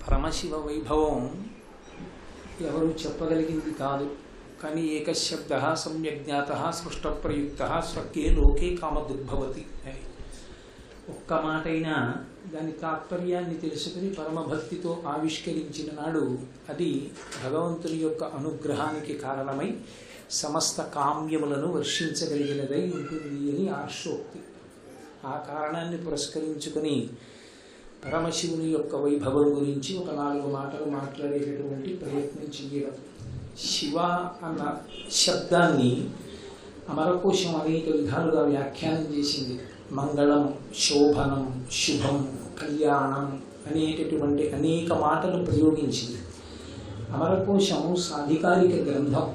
పరమశివ వైభవం ఎవరు చెప్పగలిగింది కాదు. కానీ ఏకశబ్ద సమ్యజ్ఞాత సృష్టప్రయుక్త స్వకే లోకే కామదుర్భవతి అని ఒక్క మాటైనా దాని తాత్పర్యాన్ని తెలుసుకుని పరమభక్తితో ఆవిష్కరించిన నాడు అది భగవంతుని యొక్క అనుగ్రహానికి కారణమై సమస్త కామ్యములను వర్షించగలిగినదై ఉంటుంది అని ఆర్షోక్తి. ఆ కారణాన్ని పురస్కరించుకుని పరమశివుని యొక్క వైభవం గురించి ఒక 4 మాటలు మాట్లాడేటటువంటి ప్రయత్నం చేయడం. శివ అన్న శబ్దాన్ని అమరకోశం అనేక విధాలుగా వ్యాఖ్యానం చేసింది. మంగళం, శోభనం, శుభం, కళ్యాణం అనేటటువంటి అనేక మాటలు ప్రయోగించింది. అమరకోశము సాధికారిక గ్రంథం.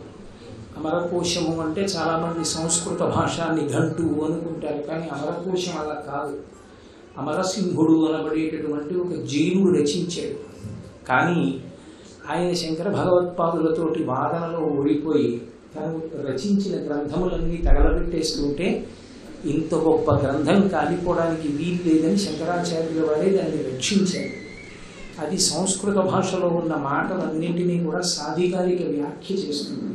అమరకోశము అంటే చాలామంది సంస్కృత భాషా నిఘంటువు అనుకుంటారు, కానీ అమరకోశం అలా కాదు. అమరసింహుడు అనబడేటటువంటి ఒక జైనుడు రచించాడు. కానీ ఆయన శంకర భగవత్పాదులతోటి వాదనలో ఓడిపోయి తను రచించిన గ్రంథములన్నీ తగలబెట్టేస్తుంటే ఇంత గొప్ప గ్రంథం కాలిపోవడానికి వీలు లేదని శంకరాచార్యుల వారే దాన్ని రక్షించారు. అది సంస్కృత భాషలో ఉన్న మాటలన్నింటినీ కూడా సాధికారిక వ్యాఖ్య చేస్తుంది.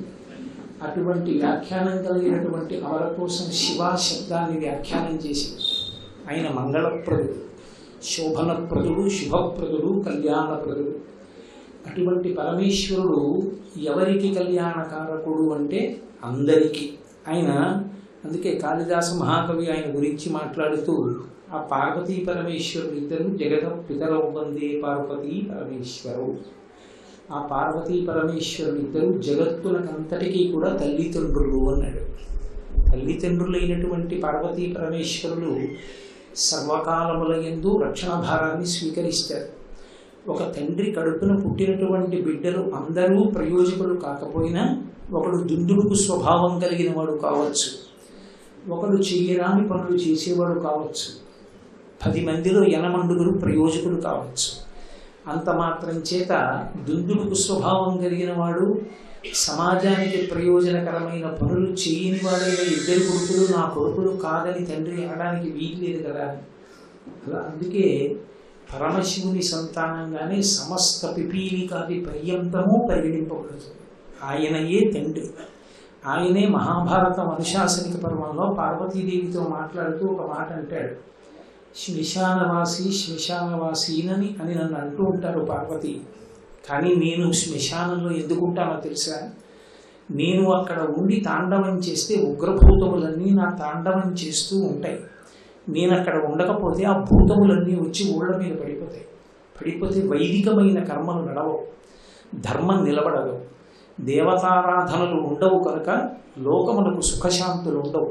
అటువంటి వ్యాఖ్యానం కలిగినటువంటి అమరకోశం శివ శబ్దాన్ని వ్యాఖ్యానం చేసింది. ఆయన మంగళప్రదుడు, శోభనప్రదుడు, శుభప్రదుడు, కళ్యాణప్రదుడు. అటువంటి పరమేశ్వరుడు ఎవరికి కళ్యాణకారకుడు అంటే అందరికీ. ఆయన అందుకే కాళిదాస మహాకవి ఆయన గురించి మాట్లాడుతూ ఆ పార్వతీ పరమేశ్వరుడు ఇద్దరు జగత పితరౌ వందే పార్వతీ పరమేశ్వరు. ఆ పార్వతీ పరమేశ్వరుడు ఇద్దరు జగత్తునకంతటికీ కూడా తల్లిదండ్రులు అన్నాడు. తల్లిదండ్రులైనటువంటి పార్వతీ పరమేశ్వరులు సర్వకాలముల యందు రక్షణ భారాన్ని స్వీకరిస్తారు. ఒక తండ్రి కడుపున పుట్టినటువంటి బిడ్డలు అందరూ ప్రయోజకులు కాకపోయినా ఒకడు దుందుడుకు స్వభావం కలిగిన వాడు కావచ్చు, ఒకడు చెయ్యరాని పనులు చేసేవాడు కావచ్చు, 10 మందిలో 8 ప్రయోజకులు కావచ్చు. అంత మాత్రం చేత దుందుడుకు స్వభావం కలిగిన వాడు సమాజానికి ప్రయోజనకరమైన పనులు చేయని వాడైన 2 కొడుకులు నా కొడుకులు కాదని తండ్రి అనడానికి వీలు లేదు కదా. అలా అందుకే పరమశివుని సంతానంగానే సమస్త పిపీలికాది పర్యంతము పరిగణింపబడుతుంది. ఆయనయే తండ్రి. ఆయనే మహాభారతం అనుశాసనిక పర్వంలో పార్వతీదేవితో మాట్లాడుతూ ఒక మాట అంటాడు. శ్మశానవాసి శ్మశానవాసీనని అని నన్ను అంటూ ఉంటారు పార్వతి. కానీ నేను శ్మశానంలో ఎందుకుంటానో తెలుసా? నేను అక్కడ ఉండి తాండవం చేస్తే ఉగ్రభూతములన్నీ నా తాండవం చేస్తూ ఉంటాయి. నేను అక్కడ ఉండకపోతే ఆ భూతములన్నీ వచ్చి ఊళ్ళ మీద పడిపోతాయి. పడిపోతే వైదికమైన కర్మలు నడవవు, ధర్మం నిలబడదు, దేవతారాధనలు ఉండవు. కనుక లోకమునకు సుఖశాంతులు ఉండవు.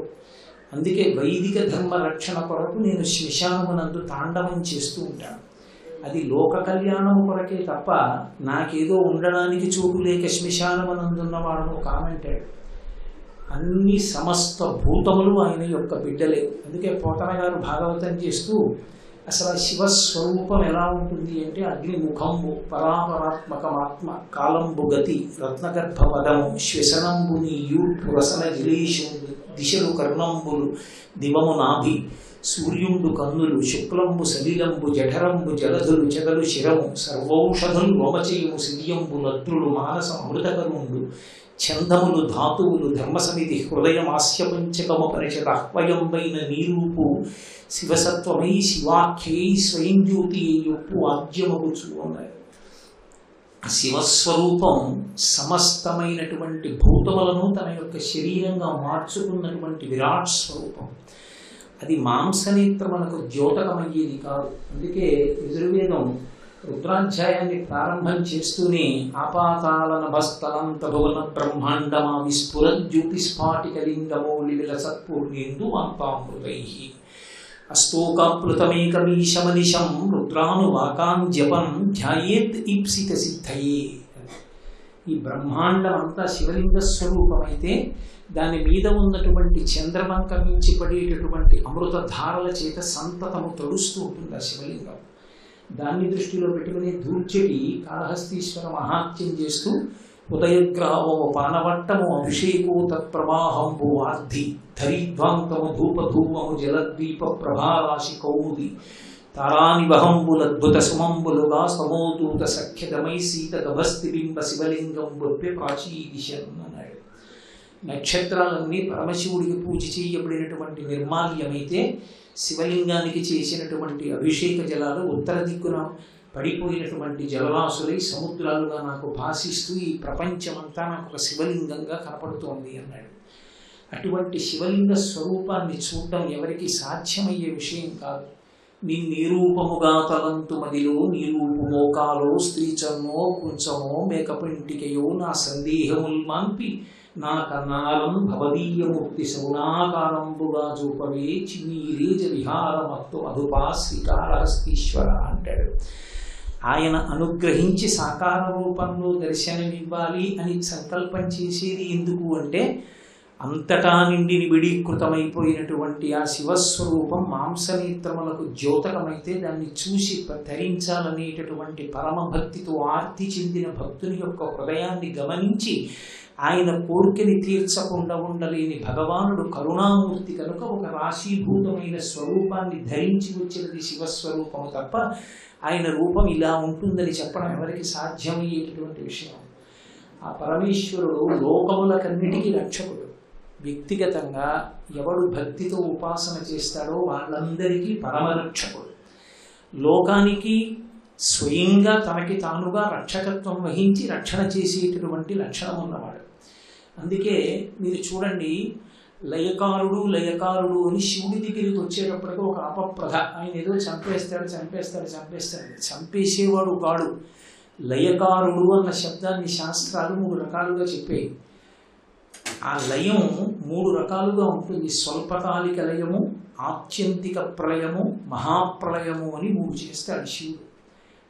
అందుకే వైదిక ధర్మ రక్షణ కొరకు నేను శ్మశానమునందు తాండవం చేస్తూ ఉంటాను. అది లోక కళ్యాణము కొరకే తప్ప నాకేదో ఉండడానికి చోటు లేక శ్మశానమునందున్నవాడు కానంటాడు. అన్ని సమస్త భూతములు ఆయన యొక్క బిడ్డలే. అందుకే పోతన గారు భాగవతం చేస్తూ అసలు శివస్వరూపం ఎలా ఉంటుంది అంటే అగ్నిముఖంబు పరాపరాత్మకమాత్మ కాలంబు గతి రత్నగర్భవదము శ్వసనంబు నీయు పురసన జిలేషుండు దిశలు కర్ణంబులు దివము నాభి సూర్యుండు కన్నులు శుక్లంబు సలిలంబు జఠరంబు జలధులు చెదలు శిరము సర్వౌషధులు రోమచేయము సిరియంబు నత్రులు మానస అమృతకరుండు ఛందములు ధాతువులు ధర్మసమితి హృదయమాస్య పంచకము పరిషద అహ్వయంబైన నీరూపు శివసత్వమై శివాఖ్యై స్వయం జ్యోతి యొప్పు ఆద్యమగుచు అన్నారు. శివస్వరూపం సమస్తమైనటువంటి భూతములను తన యొక్క శరీరంగా మార్చుకున్నటువంటి విరాట్ స్వరూపం. అది మాంసనేత్రమునకు ద్యోతకమయ్యేది కాదు. అందుకే యజుర్వేదం రుద్రాధ్యాయాన్ని ప్రారంభం చేస్తూనే ఆపాతాళనభస్థలంత భువన బ్రహ్మాండమా విస్ఫురజ్యోతిస్ఫాటికలింగమౌళి విలసత్పూర్ణేందు అంతామృతై అస్తోకాప్లుతమేకమీశమనిశం రుద్రానువాకాన్ జపం ధ్యాయేత్ ఈప్సిత సిద్ధయే. ఈ బ్రహ్మాండం అంతా శివలింగ స్వరూపమైతే దాని మీద ఉన్నటువంటి చంద్రవంక మించి పడేటటువంటి అమృత ధారల చేత సంతతము తడుస్తూ ఉంటుంది ఆ శివలింగం. దాన్ని దృష్టిలో పెట్టుకుని దూర్చటి కాళహస్తీశ్వర మహాత్యం చేస్తూ ఉదయగ్రావము పానవట్టము అభిషేకో తత్ప్రవాహంబు వార్ధి ధరిధ్వాంతము ధూపధూమము జలద్వీప ప్రభారాశి కౌముది తారానివహంబులద్భుత సుమంబులుగా సమోదూత సఖ్యదమై సీత గభస్తిబింబ శివలింగం బొప్పే ప్రాచీ దిశను అన్నాడు. నక్షత్రాలన్నీ పరమశివుడికి పూజ చేయబడినటువంటి నిర్మాల్యమైతే శివలింగానికి చేసినటువంటి అభిషేక జలాలు ఉత్తర దిక్కున పడిపోయినటువంటి జలరాశులై సముద్రాలుగా నాకు భాషిస్తూ ఈ ప్రపంచమంతా నాకు ఒక శివలింగంగా కనపడుతోంది అన్నాడు. అటువంటి శివలింగ స్వరూపాన్ని చూడడం ఎవరికి సాధ్యమయ్యే విషయం కాదు. నిరూపముగా తలంతు మదిలో నిరూపమోకాలో స్త్రీచన్నో కుంచమో మేకపింటికయో నా సందేహముల్ మాంపి నా కన్నాలం భవదీయమూర్తి శౌనాకారంబుగా చూపవే చిన్నీరేజ విహారమత్తు అదుపా శ్రీకాళహస్తీశ్వర అంటాడు. ఆయన అనుగ్రహించి సాకార రూపంలో దర్శనమివ్వాలి అని సంకల్పం చేసేది ఎందుకు అంటే అంతటా నిండి నిబిడీకృతమైపోయినటువంటి ఆ శివస్వరూపం మాంసనేత్రములకు ద్యోతకమైతే దాన్ని చూసి ధరించాలనేటటువంటి పరమభక్తితో ఆర్తి చెందిన భక్తుని యొక్క హృదయాన్ని గమనించి ఆయన కోరికని తీర్చకుండా ఉండలేని భగవానుడు కరుణామూర్తి కనుక ఒక రాశీభూతమైన స్వరూపాన్ని ధరించి వచ్చినది శివస్వరూపము తప్ప ఆయన రూపం ఇలా ఉంటుందని చెప్పడం ఎవరికి సాధ్యమయ్యేటటువంటి విషయం. ఆ పరమేశ్వరుడు లోకములకన్నిటికీ రక్షకుడు. వ్యక్తిగతంగా ఎవడు భక్తితో ఉపాసన చేస్తాడో వాళ్ళందరికీ పరమరక్షకుడు. లోకానికి స్వయంగా తనకి తానుగా రక్షకత్వం వహించి రక్షణ చేసేటటువంటి లక్షణం ఉన్నవాడు. అందుకే మీరు చూడండి, లయకారుడు అని శివుడి దగ్గరికి వచ్చేటప్పటికి ఒక అపప్రధ. ఆయన ఏదో చంపేస్తాడు చంపేసేవాడు కాడు. లయకారుడు అన్న శబ్దాన్ని శాస్త్రాలు 3 రకాలుగా చెప్పాయి. ఆ లయం 3 రకాలుగా ఉంటుంది. స్వల్పకాలిక లయము, ఆత్యంతిక ప్రళయము, మహాప్రళయము అని 3 చేస్తాడు శివుడు.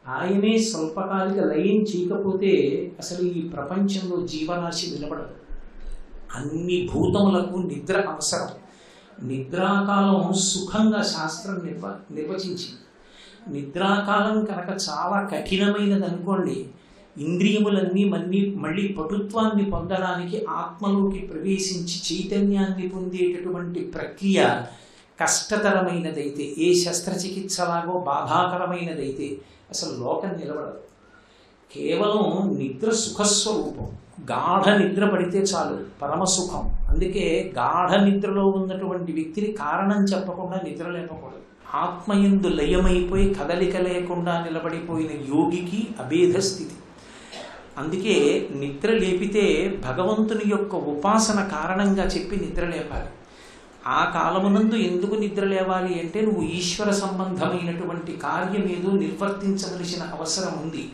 ఆయనే స్వల్పకాలిక లయం చేయకపోతే అసలు ఈ ప్రపంచంలో జీవరాశి నిలబడదు. అన్ని భూతములకు నిద్ర అవసరం. నిద్రాకాలం సుఖంగా శాస్త్రం నిర్వచించింది. నిద్రాకాలం కనుక చాలా కఠినమైనది అనుకోండి, ఇంద్రియములన్నీ మళ్ళీ పటుత్వాన్ని పొందడానికి ఆత్మలోకి ప్రవేశించి చైతన్యాన్ని పొందేటటువంటి ప్రక్రియ కష్టతరమైనదైతే, ఏ శస్త్రచికిత్సలాగో బాధాకరమైనదైతే అసలు లోకం నిలబడదు. కేవలం నిద్ర సుఖస్వరూపం. గాఢ నిద్ర పడితే చాలు పరమసుఖం. అందుకే గాఢ నిద్రలో ఉన్నటువంటి వ్యక్తిని కారణం చెప్పకుండా నిద్ర లేపకూడదు. ఆత్మయందు లయమైపోయి కదలిక లేకుండా నిలబడిపోయిన యోగికి అభేద స్థితి. అందుకే నిద్ర లేపితే భగవంతుని యొక్క ఉపాసన కారణంగా చెప్పి నిద్ర లేపాలి. ఆ కాలమునందు ఎందుకు నిద్ర లేవాలి అంటే నువ్వు ఈశ్వర సంబంధమైనటువంటి కార్యం ఏదో నిర్వర్తించవలసిన అవసరం ఉంది.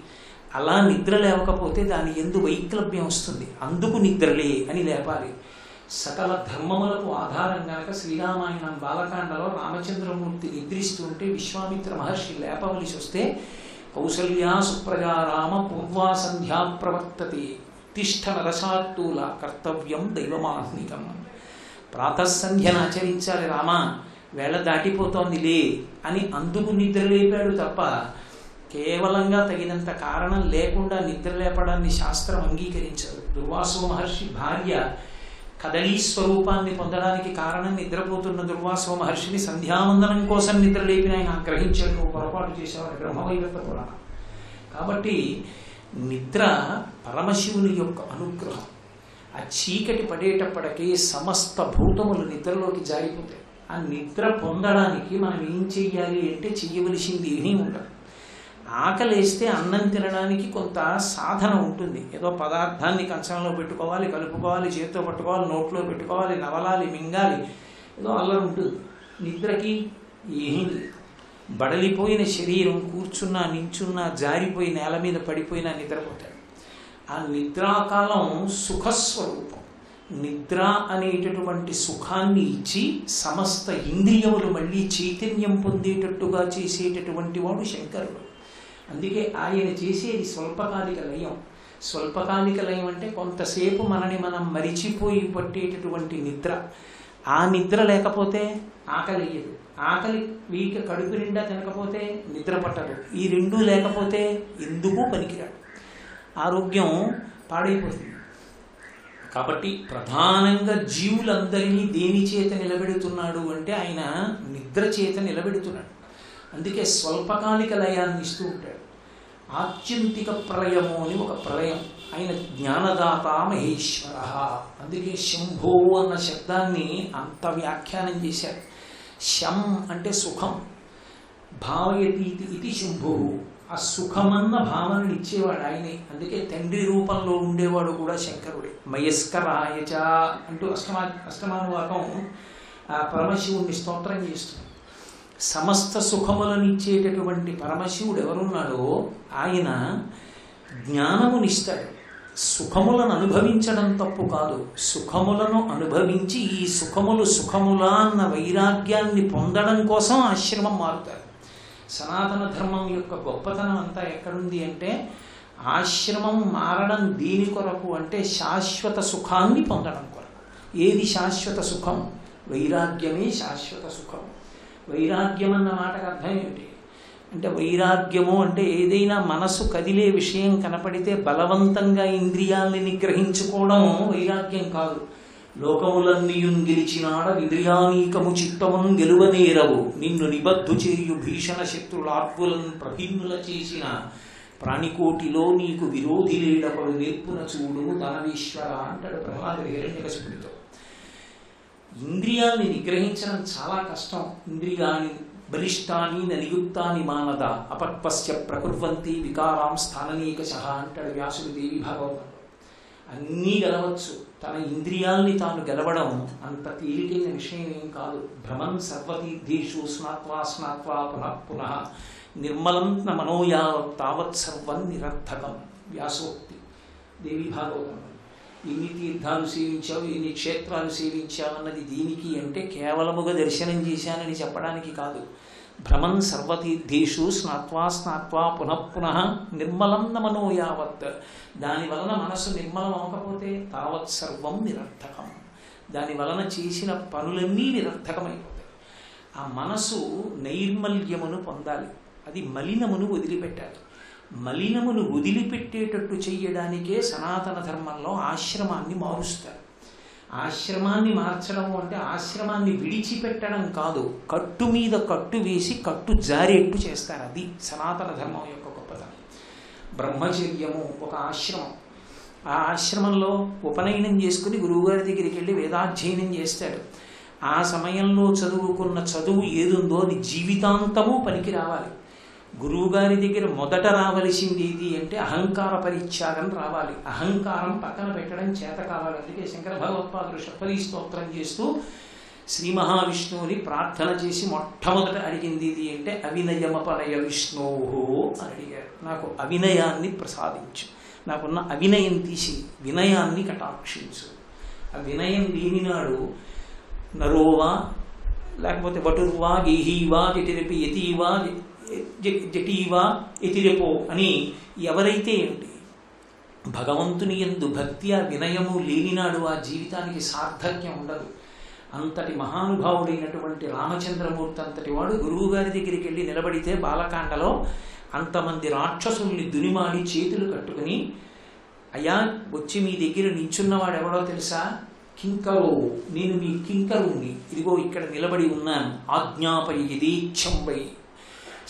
అలా నిద్ర లేవకపోతే దాని ఎందు వైక్లభ్యం వస్తుంది. అందుకు నిద్రలే అని లేపాలి. సకల ధర్మములకు ఆధారం కనుక శ్రీరామాయణం బాలకాండలో రామచంద్రమూర్తి నిద్రిస్తుంటే విశ్వామిత్ర మహర్షి లేపవలసి వస్తే కౌసల్యా సుప్రజారామ పూర్వా సంధ్యా ప్రవర్తతే తిష్ఠ నరసాత్తూల కర్తవ్యం దైవమాహ్నికం. ప్రాతఃసంధ్యను ఆచరించాలి రామా, వేళ దాటిపోతోంది లే అని అందుకు నిద్ర లేపాడు తప్ప కేవలంగా తగినంత కారణం లేకుండా నిద్ర లేపడాన్ని శాస్త్రం అంగీకరించదు. దుర్వాసో మహర్షి భార్య కదలీ స్వరూపాన్ని పొందడానికి కారణం నిద్రపోతున్న దుర్వాసో మహర్షిని సంధ్యావందనం కోసం నిద్ర లేపిన ఆయన గ్రహించాడు. నువ్వు పొరపాటు చేసేవాడు బ్రహ్మవైవర్త పురాణం. కాబట్టి నిద్ర పరమశివుని యొక్క అనుగ్రహం. ఆ చీకటి పడేటప్పటికీ సమస్త భూతములు నిద్రలోకి జారిపోతాయి. ఆ నిద్ర పొందడానికి మనం ఏం చెయ్యాలి అంటే చెయ్యవలసింది ఏమీ ఉండదు. ఆకలేస్తే అన్నం తినడానికి కొంత సాధన ఉంటుంది. ఏదో పదార్థాన్ని కంచంలో పెట్టుకోవాలి, కలుపుకోవాలి, చేతితో పట్టుకోవాలి, నోట్లో పెట్టుకోవాలి, నవలాలి, మింగాలి, ఏదో అల్లరి ఉంటుంది. నిద్రకి ఏమీ లేదు. బడలిపోయిన శరీరం కూర్చున్నా నించున్నా జారిపోయి నేల మీద పడిపోయినా నిద్రపోతాడు. ఆ నిద్రాకాలం సుఖస్వరూపం. నిద్ర అనేటటువంటి సుఖాన్ని ఇచ్చి సమస్త ఇంద్రియములు మళ్ళీ చైతన్యం పొందేటట్టుగా చేసేటటువంటి వాడు శంకరుడు. అందుకే ఆయన చేసేది స్వల్పకాలిక లయం. స్వల్పకాలిక లయం అంటే కొంతసేపు మనని మనం మరిచిపోయి పట్టేటటువంటి నిద్ర. ఆ నిద్ర లేకపోతే ఆకలి వేయదు. ఆకలి వీక కడుపు నిండా తినకపోతే నిద్ర పట్టదు. ఈ రెండూ లేకపోతే ఎందుకు పనికిరాడు. ఆరోగ్యం పాడైపోతుంది. కాబట్టి ప్రధానంగా జీవులందరినీ దేని చేత నిలబెడుతున్నాడు అంటే ఆయన నిద్ర చేత నిలబెడుతున్నాడు. అందుకే స్వల్పకాలిక లయాన్ని ఇస్తూ ఉంటాడు. ఆత్యంతిక ప్రళయము అని ఒక ప్రళయం. ఆయన జ్ఞానదాత మహేశ్వర. అందుకే శంభో అన్న శబ్దాన్ని అంత వ్యాఖ్యానం చేశారు. శం అంటే సుఖం, భావయతీతి ఇది శంభు. ఆ సుఖమన్న భావనని ఇచ్చేవాడు ఆయనే. అందుకే తండ్రి రూపంలో ఉండేవాడు కూడా శంకరుడే. మయస్కరాయచ అంటూ అష్టమానువాకం పరమశివుణ్ణి స్తోత్రం చేస్తుంది. సమస్త సుఖములనిచ్చేటటువంటి పరమశివుడు ఎవరున్నాడో ఆయన జ్ఞానమునిస్తాడు. సుఖములను అనుభవించడం తప్పు కాదు, సుఖములను అనుభవించి ఈ సుఖములు సుఖములా అన్న వైరాగ్యాన్ని పొందడం కోసం ఆశ్రమం మారుతారు. సనాతన ధర్మం యొక్క గొప్పతనం అంతా ఎక్కడుంది అంటే, ఆశ్రమం మారడం దీని కొరకు అంటే శాశ్వత సుఖాన్ని పొందడం కొరకు. ఏది శాశ్వత సుఖం? వైరాగ్యమే శాశ్వత సుఖం. వైరాగ్యం అన్న మాటకు అర్థం ఏమిటి అంటే, వైరాగ్యము అంటే ఏదైనా మనసు కదిలే విషయం కనపడితే బలవంతంగా ఇంద్రియాల్ని నిగ్రహించుకోవడం వైరాగ్యం కాదు. లోకములన్నీయున్ గెలిచినాడ ఇంద్రియానీకము చిత్తమున్ గెలువనేరవు, నిన్ను నిబద్ధు చేయు భీషణ శత్రులార్పులను ప్రభిన్నుల చేసిన ప్రాణికోటిలో నీకు విరోధి లేడపడు నేర్పున చూడు ధనవీశ్వర అంటాడు ప్రహ్లాదుడు హిరణ్యకశిపుడితో. ఇంద్రియాల్ని నిగ్రహించడం చాలా కష్టం. ఇంద్రియాన్ని బలిష్టాని నియుక్తాని మానద అపక్వస్య ప్రకుర్వంతి వికారాం స్థాననీకశః అంటాడు వ్యాసుడు దేవి భాగవతంలో. అన్నీ గెలవచ్చు, తన ఇంద్రియాల్ని తాను గెలవడం అంత తేలికైన విషయం ఏం కాదు. భ్రమన్ సర్వతీర్థేషు స్నాత్వా స్నాత్వా పునః పునః నిర్మలం మనోయావత్ తావత్ సర్వం నిరర్థకం వ్యాసోక్తి దేవి భాగవతంలో. ఎన్ని తీర్థాలు సేవించావు, ఎన్ని క్షేత్రాలు సేవించావు అన్నది దీనికి అంటే కేవలముగా దర్శనం చేశానని చెప్పడానికి కాదు. భ్రమన్ సర్వతీర్థేషు స్నాత్వా స్నాత్వా పునః పునః నిర్మలం మనో యావత్. దాని వలన మనసు నిర్మలం అవ్వకపోతే తావత్ సర్వం నిరర్థకం. దాని వలన చేసిన పనులన్నీ నిరర్థకమైపోతాయి. ఆ మనసు నైర్మల్యమును పొందాలి, అది మలినమును వదిలిపెట్టాలి. మలినమును వదిలిపెట్టేటట్టు చెయ్యడానికే సనాతన ధర్మంలో ఆశ్రమాన్ని మారుస్తారు. ఆశ్రమాన్ని మార్చడం అంటే ఆశ్రమాన్ని విడిచిపెట్టడం కాదు, కట్టు మీద కట్టు వేసి కట్టు జారేట్టు చేస్తారు. అది సనాతన ధర్మం యొక్క గొప్పతనం. బ్రహ్మచర్యము ఒక ఆశ్రమం. ఆ ఆశ్రమంలో ఉపనయనం చేసుకుని గురువుగారి దగ్గరికి వెళ్ళి వేదాధ్యయనం చేస్తాడు. ఆ సమయంలో చదువుకున్న చదువు ఏదుందో అది జీవితాంతము పనికి రావాలి. గురువుగారి దగ్గర మొదట రావలసింది ఏది అంటే అహంకార పరిత్యాగం రావాలి. అహంకారం పక్కన పెట్టడం చేత కావాలి. అందుకే శంకర భగవత్పాదులు షట్పదీ స్తోత్రం చేస్తూ శ్రీ మహావిష్ణువుని ప్రార్థన చేసి మొట్టమొదట అడిగింది ఇది అంటే అవినయమపనయ విష్ణోహో అని అడిగారు. నాకు అవినయాన్ని ప్రసాదించు, నాకున్న అవినయం తీసి వినయాన్ని కటాక్షించు. ఆ వినయం లేనినాడు నరోవా లేకపోతే వటుర్వా గేహీవా జటిరపి యతీవా జటీవా ఎతిరెపో అని ఎవరైతే ఏంటి భగవంతుని యందు భక్తి ఆ వినయము లేనినాడు ఆ జీవితానికి సార్థక్యం ఉండదు. అంతటి మహానుభావుడైనటువంటి రామచంద్రమూర్తి అంతటి వాడు గురువుగారి దగ్గరికి వెళ్ళి నిలబడితే బాలకాండలో అంతమంది రాక్షసుల్ని దునిమాడి చేతులు కట్టుకుని, అయ్యా వచ్చి మీ దగ్గర నించున్నవాడు ఎవడో తెలుసా? కింకరో, నేను మీ కింకరుణ్ణి, ఇదిగో ఇక్కడ నిలబడి ఉన్నాను, ఆజ్ఞాపై యథేచ్ఛంబై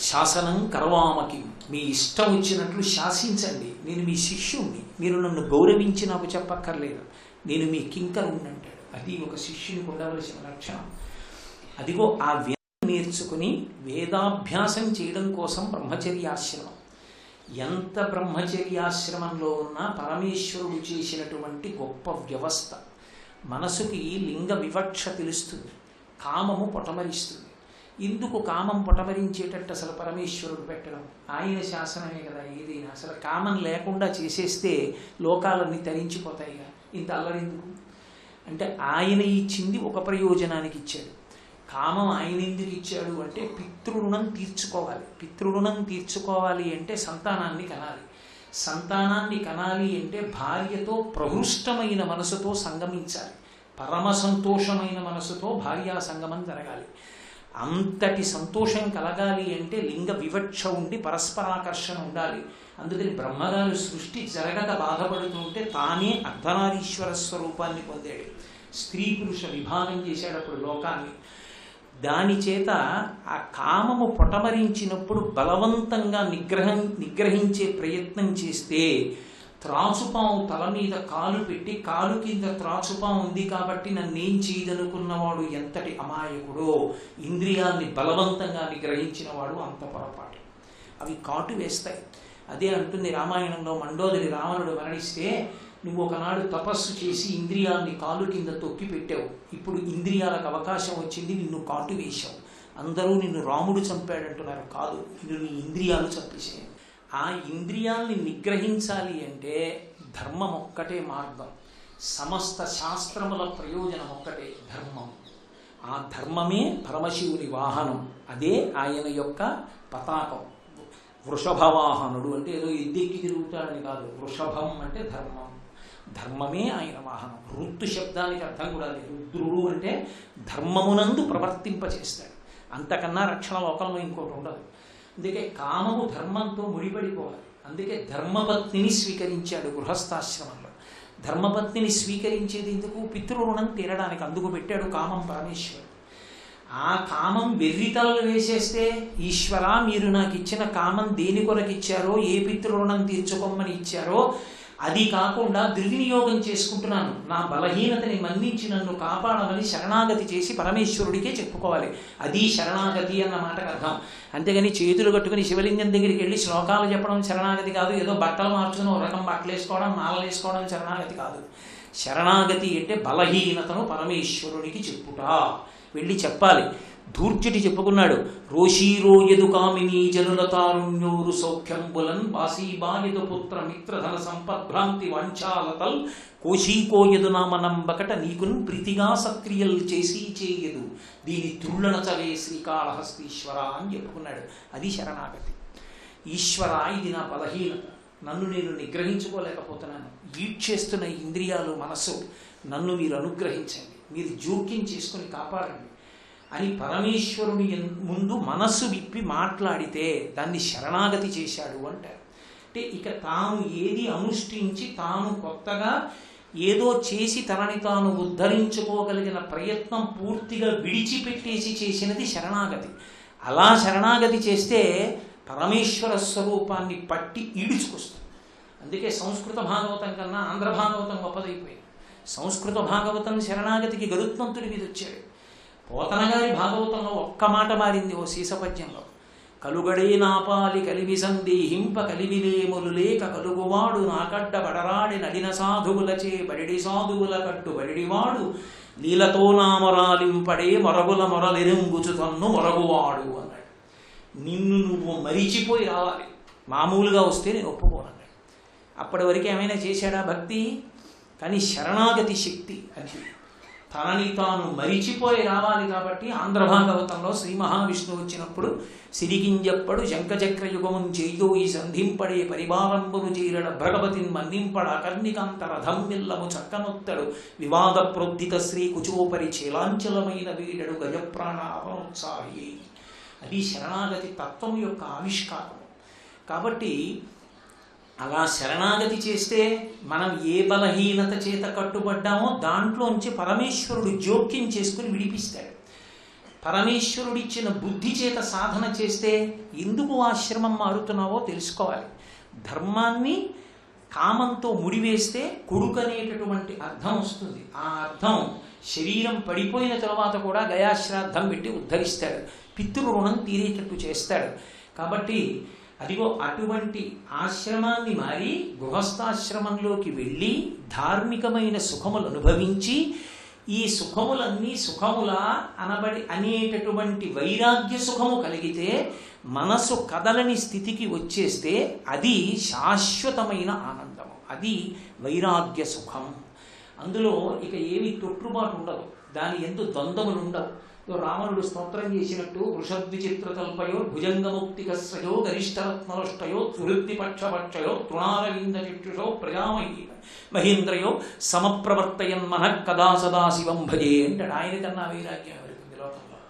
శాసనం కరవామకి, మీ ఇష్టం వచ్చినట్లు శాసించండి, నేను మీ శిష్యుణ్ణి, మీరు నన్ను గౌరవించి నాకు చెప్పక్కర్లేదు, నేను మీ కింకరుణ్ణి అంటాడు. అది ఒక శిష్యునికి ఉండవలసిన లక్షణం. అదిగో ఆ వేదం నేర్చుకుని వేదాభ్యాసం చేయడం కోసం బ్రహ్మచర్యాశ్రమం. ఎంత బ్రహ్మచర్యాశ్రమంలో ఉన్నా పరమేశ్వరుడు చేసినటువంటి గొప్ప వ్యవస్థ. మనసుకి లింగ వివక్ష తెలుస్తుంది, కామము పొటమరిస్తుంది. ఎందుకు కామం పొటమరించేటట్టు అసలు పరమేశ్వరుడు పెట్టడం? ఆయన శాసనమే కదా ఏదైనా. అసలు కామం లేకుండా చేసేస్తే లోకాలన్నీ తరించిపోతాయిగా, ఇంత అల్లరెందుకు అంటే ఆయన ఇచ్చింది ఒక ప్రయోజనానికి ఇచ్చాడు. కామం ఆయన ఎందుకు ఇచ్చాడు అంటే పితృరుణం తీర్చుకోవాలి. పితృరుణం తీర్చుకోవాలి అంటే సంతానాన్ని కనాలి. సంతానాన్ని కనాలి అంటే భార్యతో ప్రహృష్టమైన మనసుతో సంగమించాలి. పరమ సంతోషమైన మనసుతో భార్యా సంగమం జరగాలి. అంతటి సంతోషం కలగాలి అంటే లింగ వివక్ష ఉండి పరస్పరాకర్షణ ఉండాలి. అందుకని బ్రహ్మగారు సృష్టి జరగక బాధపడుతుంటే తానే అర్ధనారీశ్వర స్వరూపాన్ని పొందాడు. స్త్రీ పురుష విభాగం చేశాడు అప్పుడు లోకాన్ని. దాని చేత ఆ కామము పొటమరించినప్పుడు బలవంతంగా నిగ్రహించే ప్రయత్నం చేస్తే త్రాచుపాము తల మీద కాలు పెట్టి కాలు కింద త్రాచుపాము ఉంది కాబట్టి నన్నేం చేయదనుకున్నవాడు ఎంతటి అమాయకుడో, ఇంద్రియాల్ని బలవంతంగా నిగ్రహించిన వాడు అంత పొరపాటు. అవి కాటు వేస్తాయి. అదే అంటుంది రామాయణంలో మండోదరి రావణుడు మరణిస్తే, నువ్వు ఒకనాడు తపస్సు చేసి ఇంద్రియాల్ని కాలు కింద తొక్కి పెట్టావు, ఇప్పుడు ఇంద్రియాలకు అవకాశం వచ్చింది, నిన్ను కాటు వేశావు, అందరూ నిన్ను రాముడు చంపాడంటున్నారు. కాదు, నిన్ను నీ ఇంద్రియాలు చంపేసాయి. ఆ ఇంద్రియాల్ని నిగ్రహించాలి అంటే ధర్మం ఒక్కటే మార్గం. సమస్త శాస్త్రముల ప్రయోజనం ఒక్కటే, ధర్మం. ఆ ధర్మమే పరమశివుని వాహనం, అదే ఆయన యొక్క పతాకం. వృషభవాహనుడు అంటే ఏదో ఎద్దెక్కి తిరుగుతాడని కాదు, వృషభం అంటే ధర్మం, ధర్మమే ఆయన వాహనం. రుత్తు శబ్దానికి అర్థం కూడా లేదు. రుద్రుడు అంటే ధర్మమునందు ప్రవర్తింపచేస్తాడు, అంతకన్నా రక్షణ లోకంలో ఇంకోటి ఉండదు. అందుకే కామము ధర్మంతో ముడిపడిపోవాలి. అందుకే ధర్మపత్నిని స్వీకరించాడు గృహస్థాశ్రమంలో. ధర్మపత్నిని స్వీకరించేది ఎందుకు? పితృరుణం తీరడానికి. అందుకు పెట్టాడు కామం పరమేశ్వరుడు. ఆ కామం వెర్రితలలు వేసేస్తే, ఈశ్వరా మీరు నాకు ఇచ్చిన కామం దేని కొరకు ఇచ్చారో, ఏ పితృరుణం తీర్చుకోమని ఇచ్చారో అది కాకుండా దుర్వినియోగం చేసుకుంటున్నాను, నా బలహీనతని మన్నించి నన్ను కాపాడమని శరణాగతి చేసి పరమేశ్వరుడికే చెప్పుకోవాలి. అది శరణాగతి అన్న మాటకు అర్థం. అంతేగాని చేతులు కట్టుకుని శివలింగం దగ్గరికి వెళ్ళి శ్లోకాలు చెప్పడం శరణాగతి కాదు. ఏదో బట్టలు మార్చుకుని ఒక రకం బట్టలు వేసుకోవడం, మాలలు వేసుకోవడం శరణాగతి కాదు. శరణాగతి అంటే బలహీనతను పరమేశ్వరుడికి చెప్పుట, వెళ్ళి చెప్పాలి. ధూర్జటి చెప్పుకున్నాడు, రోషీరోయదు కామిని జనుల తారుణ్యోరు సౌఖ్యంబులన్ బాసీబాయదు పుత్ర మిత్రధన సంపద్భ్రాంతి వంచాలతల్ కోశీకోయదు నామనంబకట నీకున్ ప్రీతిగా సక్రియలు చేసి చేయదు దీని తుళ్ళనచవే శ్రీకాళహస్తీశ్వర అని చెప్పుకున్నాడు. అది శరణాగతి. ఈశ్వర, ఇది నా బలహీనత, నన్ను నేను నిగ్రహించుకోలేకపోతున్నాను, ఈడ్చేస్తున్న ఇంద్రియాలు మనస్సు, నన్ను మీరు అనుగ్రహించండి, మీరు జోక్యం చేసుకుని కాపాడండి అని పరమేశ్వరుని ముందు మనస్సు విప్పి మాట్లాడితే దాన్ని శరణాగతి చేశాడు అంటారు. అంటే ఇక తాను ఏది అనుష్ఠించి తాను కొత్తగా ఏదో చేసి తనని తాను ఉద్ధరించుకోగలిగిన ప్రయత్నం పూర్తిగా విడిచిపెట్టేసి చేసినది శరణాగతి. అలా శరణాగతి చేస్తే పరమేశ్వర స్వరూపాన్ని పట్టి ఈడుచుకొస్తుంది. అందుకే సంస్కృత భాగవతం కన్నా ఆంధ్ర భాగవతం గొప్పదైపోయింది. సంస్కృత భాగవతం శరణాగతికి గరుత్మంతుడి మీద వచ్చాడు. పోతనగారి భాగవతంలో ఒక్క మాట మారింది ఓ శీసపద్యంలో, కలుగడే నాపాలి కలివి సందేహింప కలివిలేములు లేక కలుగువాడు నాకడ్డ బడరాడి నడిన సాధువులచే బడిడి సాధువుల కట్టు బడిడివాడు లీలతో నామరాలింపడే మొరగుల మొరలెరుంగుచు తన్ను మొరగువాడు అన్నాడు. నిన్ను నువ్వు మరిచిపోయి రావాలి, మామూలుగా వస్తే నేను ఒప్పుకోనన్నాడు. అప్పటి వరకు ఏమైనా చేశాడా భక్తి? కానీ శరణాగతి శక్తి అది. తనని తాను మరిచిపోయి రావాలి. కాబట్టి ఆంధ్ర భాగవతంలో శ్రీ మహావిష్ణువు వచ్చినప్పుడు సిరిగింజప్పడు శంఖచక్ర యుగమున్ చేయోయి సంధింపడే పరివారంబును చీరడ భగవతిన్ మన్నింపడ కర్ణికాంత రథం మిల్లము చక్కనొత్తడు వివాద ప్రోద్ధిత శ్రీ కుచోపరి చేలాంచలమైన వీడడు గజప్రాణ అవనోత్సాహి. అది శరణాగతి తత్వం యొక్క ఆవిష్కారం. కాబట్టి అలా శరణాగతి చేస్తే మనం ఏ బలహీనత చేత కట్టుబడ్డామో దాంట్లోంచి పరమేశ్వరుడు జోక్యం చేసుకుని విడిపిస్తాడు. పరమేశ్వరుడిచ్చిన బుద్ధి చేత సాధన చేస్తే ఎందుకు ఆశ్రమం మారుతున్నావో తెలుసుకోవాలి. ధర్మాన్ని కామంతో ముడివేస్తే కొడుకనేటటువంటి అర్థం వస్తుంది. ఆ అర్థం శరీరం పడిపోయిన తర్వాత కూడా గయాశ్రాద్ధం పెట్టి ఉద్ధరిస్తాడు, పితృరుణం తీరేటట్టు చేస్తాడు. కాబట్టి అదిగో అటువంటి ఆశ్రమాన్ని మారి గృహస్థాశ్రమంలోకి వెళ్ళి ధార్మికమైన సుఖములు అనుభవించి ఈ సుఖములన్నీ సుఖములా అనేటటువంటి వైరాగ్య సుఖము కలిగితే మనసు కదలని స్థితికి వచ్చేస్తే అది శాశ్వతమైన ఆనందము, అది వైరాగ్య సుఖం. అందులో ఇక ఏమి తొట్టుబాటు ఉండదు, దాని ఎందు ద్వంద్వములు ఉండవు. రావణుడు స్తోత్రం చేసినట్టు వృషద్విచిత్రతల్పయో భుజంగముక్తికస్రయో గరిష్టరత్నలుష్టయో సుహృద్దిపక్షపక్షయో తృణారవింద చిక్షుషో ప్రజామహీ మహేంద్రయో సమప్రవర్తయన్ మనః కదా సదాశివం భజే అంటాడు. ఆయన కన్నా వైరాగ్యం ఎవరికి లోకంలో.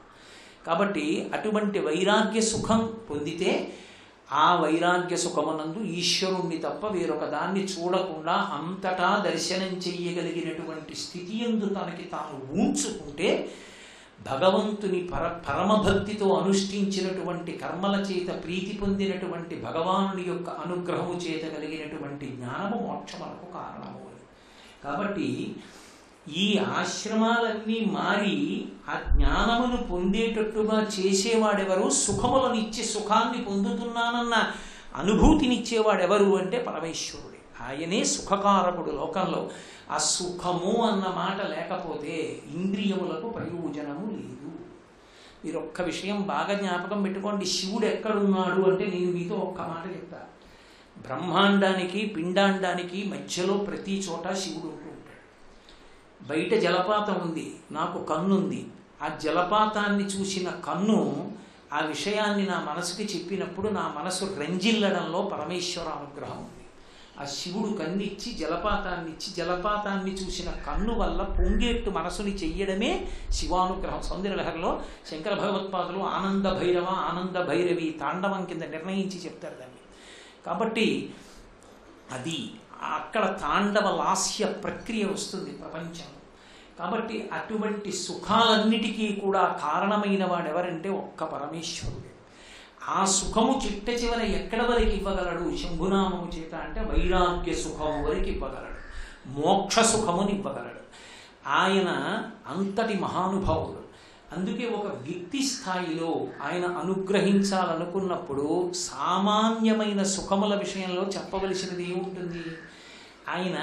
కాబట్టి అటువంటి వైరాగ్య సుఖం పొందితే ఆ వైరాగ్య సుఖమునందు ఈశ్వరుణ్ణి తప్ప వేరొక దాన్ని చూడకుండా అంతటా దర్శనం చెయ్యగలిగినటువంటి స్థితి యందు తనకి తాను ఊంచుకుంటే భగవంతుని పరమభక్తితో అనుష్ఠించినటువంటి కర్మల చేత ప్రీతి పొందినటువంటి భగవానుని యొక్క అనుగ్రహము చేత కలిగినటువంటి జ్ఞానము మోక్షములకు కారణము. కాబట్టి ఈ ఆశ్రమాలన్నీ మారి ఆ జ్ఞానమును పొందేటట్టుగా చేసేవాడెవరు? సుఖములనిచ్చి సుఖాన్ని పొందుతున్నానన్న అనుభూతినిచ్చేవాడెవరు అంటే పరమేశ్వరుడే. ఆయనే సుఖకారకుడు లోకంలో. ఆ సుఖము అన్న మాట లేకపోతే ఇంద్రియములకు ప్రయోజనము లేదు. మీరు ఒక్క విషయం బాగా జ్ఞాపకం పెట్టుకోండి. శివుడు ఎక్కడున్నాడు అంటే నేను మీతో ఒక్క మాట చెప్తా. బ్రహ్మాండానికి పిండాండానికి మధ్యలో ప్రతి చోట శివుడు ఉంటూ ఉంటాడు. బయట జలపాతం ఉంది, నాకు కన్నుంది. ఆ జలపాతాన్ని చూసిన కన్ను ఆ విషయాన్ని నా మనసుకి చెప్పినప్పుడు నా మనసు రంజిల్లడంలో పరమేశ్వర అనుగ్రహం ఉంది. ఆ శివుడు కన్నిచ్చి జలపాతాన్ని చూసిన కన్ను వల్ల పొంగేట్టు మనసుని చెయ్యడమే శివానుగ్రహం. సౌందర్యలహరిలో శంకర భగవత్పాదులు ఆనంద భైరవ ఆనంద భైరవి తాండవం కింద నిర్ణయించి చెప్తారు దాన్ని. కాబట్టి అది అక్కడ తాండవ లాస్య ప్రక్రియ వస్తుంది ప్రపంచంలో. కాబట్టి అటువంటి సుఖాలన్నిటికీ కూడా కారణమైన వాడెవరంటే ఒక్క పరమేశ్వరుడు. ఆ సుఖము చిట్ట చివర ఎక్కడ వరకు ఇవ్వగలడు? శంభునామము చేత అంటే వైరాగ్య సుఖము వరకు ఇవ్వగలడు, మోక్ష సుఖముని ఇవ్వగలడు. ఆయన అంతటి మహానుభావుడు. అందుకే ఒక వ్యక్తి స్థాయిలో ఆయన అనుగ్రహించాలనుకున్నప్పుడు సామాన్యమైన సుఖముల విషయంలో చెప్పవలసినది ఏముంటుంది? ఆయన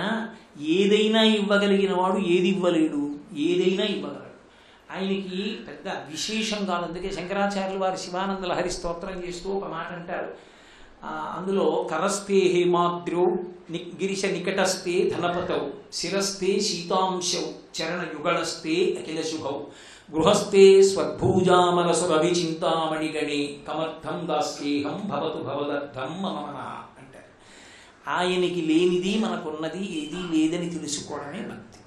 ఏదైనా ఇవ్వగలిగిన వాడు ఏది ఇవ్వలేడు, ఏదైనా ఇవ్వగలడు. ఆయనకి పెద్ద విశేషం కాదు. అందుకే శంకరాచార్యులు వారి శివానంద లహరి స్తోత్రం చేస్తూ ఒక మాట అంటారు. అందులో కరస్తే హేమాద్రౌ గిరిశ నికటస్తే ధనపతౌ శిరస్తే శీతాంశౌ చరణ యుగళస్తే అఖిల శుభౌ గృహస్థే స్వర్భూజామరసురవిచింతామణిగణే కమర్థం దాస్యేహం భవతు భవదర్థం మమన అంటారు. ఆయనకి లేనిది మనకున్నది ఏదీ లేదని తెలుసుకోవడమే భక్తి.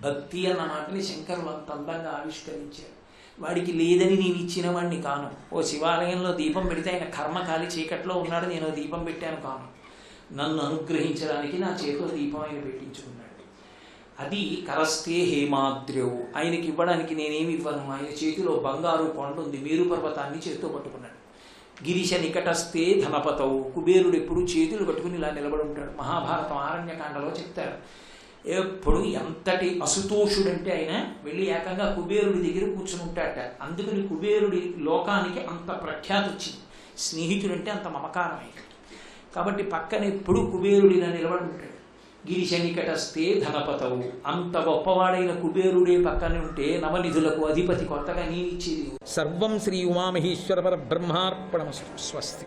భక్తి అన్న మాటని శంకరులు అంత అందంగా ఆవిష్కరించారు. వాడికి లేదని నేను ఇచ్చిన వాడిని కాను. ఓ శివాలయంలో దీపం పెడితే ఆయన కర్మకాలి చీకట్లో ఉన్నాడు, నేను దీపం పెట్టాను కాను. నన్ను అనుగ్రహించడానికి నా చేతిలో దీపం ఆయన పెట్టించుకున్నాడు. అది కరస్తే హేమాద్రౌ. ఆయనకి ఇవ్వడానికి నేనేమి ఇవ్వను. ఆయన చేతిలో బంగారు కొండ ఉంది, మేరు పర్వతాన్ని చేతితో పట్టుకున్నాడు. గిరిశ నికటస్తే ధనపతౌ. కుబేరుడు ఎప్పుడు చేతులు పట్టుకుని ఇలా నిలబడి ఉంటాడు. మహాభారతం ఆరణ్యకాండలో చెప్తారు. ఎప్పుడు ఎంతటి అసుతోషుడంటే ఆయన వెళ్ళి ఏకంగా కుబేరుడి దగ్గర కూర్చుని ఉంటాడట. అందుకని కుబేరుడి లోకానికి అంత ప్రఖ్యాతి వచ్చింది. స్నేహితుడంటే అంత మమకారం ఆయన. కాబట్టి పక్కన ఎప్పుడు కుబేరుడిన నిలబడి ఉంటాడు. గిరిశ నికటస్తే ధనపతవు. అంత గొప్పవాడైన కుబేరుడే పక్కన ఉంటే నవనిధులకు అధిపతి కొత్తగా నేనిచ్చేది. సర్వం శ్రీ ఉమామహేశ్వర పరబ్రహ్మార్పణమస్తు. స్వస్తి.